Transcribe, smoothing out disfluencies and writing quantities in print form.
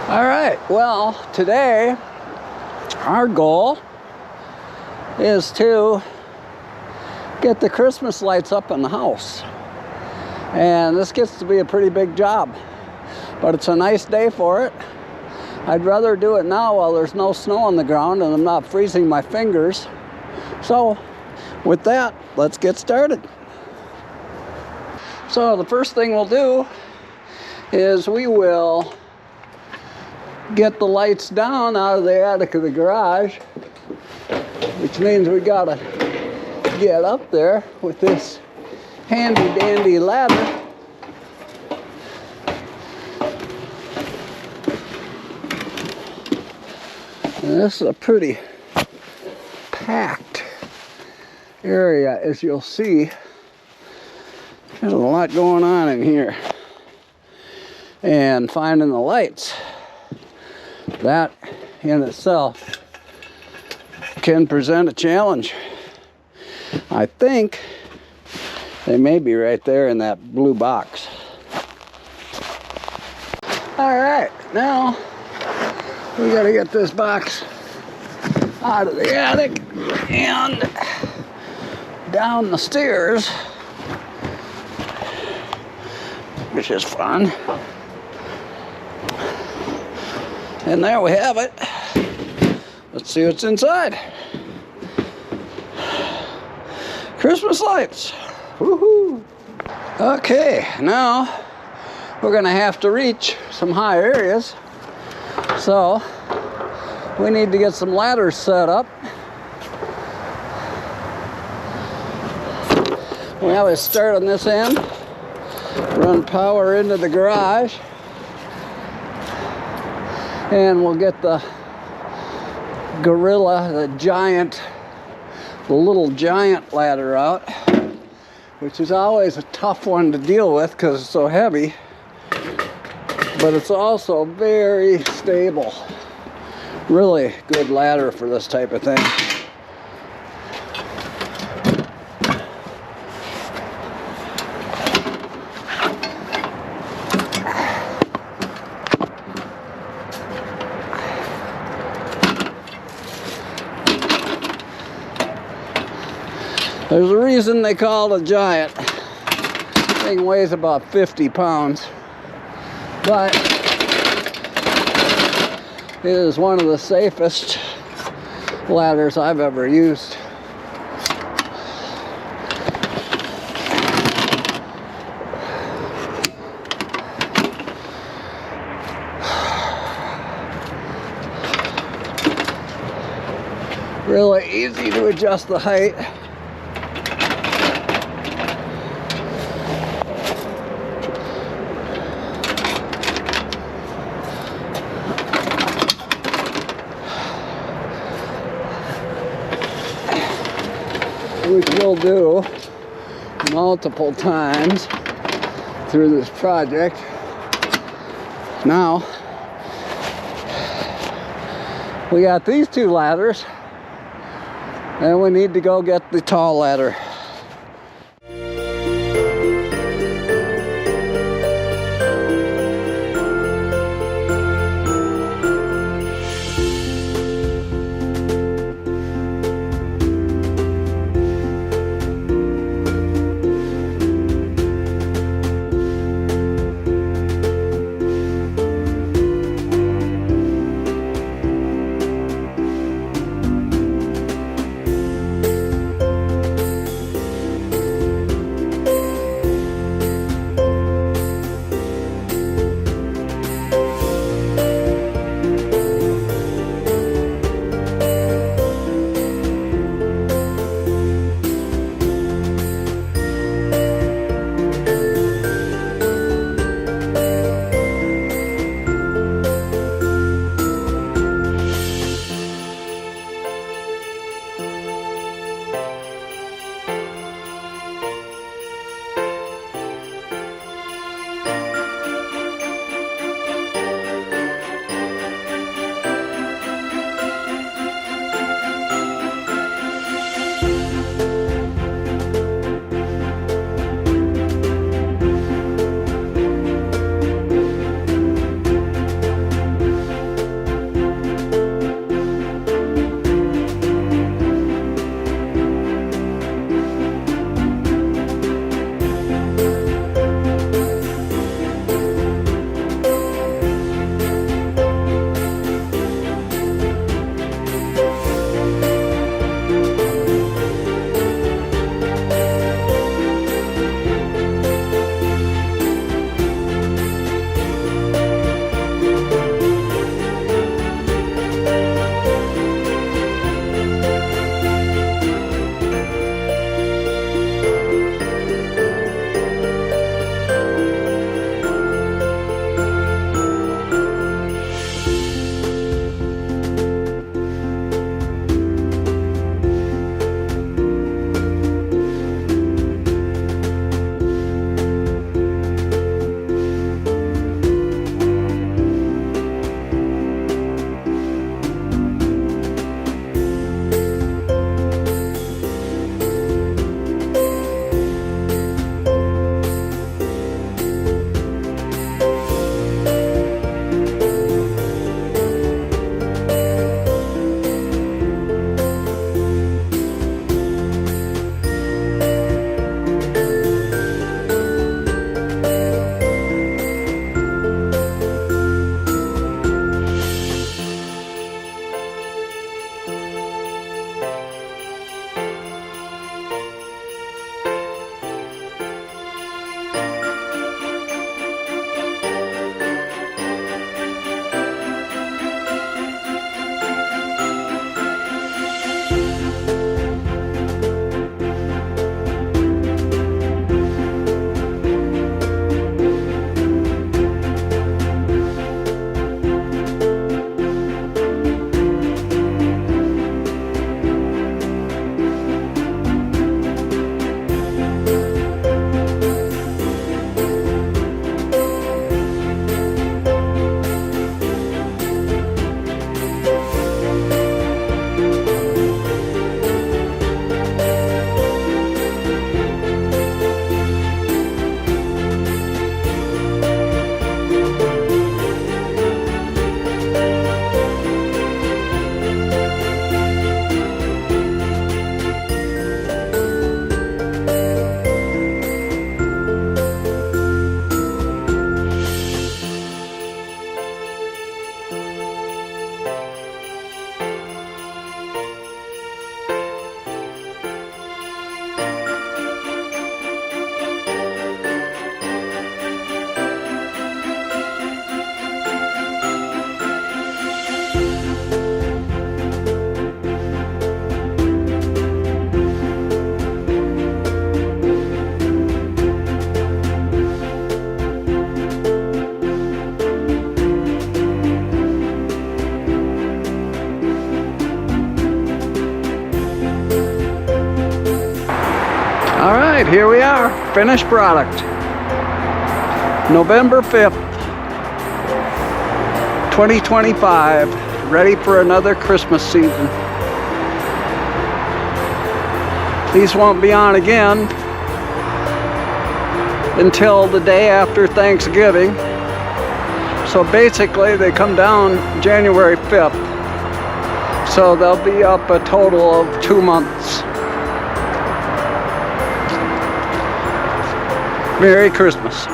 All right, well, today our goal is to get the Christmas lights up in the house. And this gets to be a pretty big job, but it's a nice day for it. I'd rather do it now while there's no snow on the ground and I'm not freezing my fingers. So with that, let's get started. So the first thing we'll do is we will get the lights down out of the attic of the garage, which means we gotta get up there with this handy dandy ladder. And this is a pretty packed area, as you'll see. There's a lot going on in here. And finding the lights, that in itself can present a challenge. I think they may be right there in that blue box. All right, now we gotta get this box out of the attic and down the stairs, which is fun. And there we have it. Let's see what's inside. Christmas lights. Woohoo! Okay, now we're gonna have to reach some high areas. So we need to get some ladders set up. We always start on this end, run power into the garage, and we'll get the Gorilla, the little giant ladder out, which is always a tough one to deal with because it's so heavy, but it's also very stable. Really good ladder for this type of thing. There's a reason they call it a giant. This thing weighs about 50 pounds, but it is one of the safest ladders I've ever used. Really easy to adjust the height. Which we'll do multiple times through this project. Now, we got these two ladders, and we need to go get the tall ladder. right, here we are, finished product. November 5th, 2025, ready for another Christmas season. These won't be on again until the day after Thanksgiving. So basically they come down January 5th. So they'll be up a total of 2 months. Merry Christmas.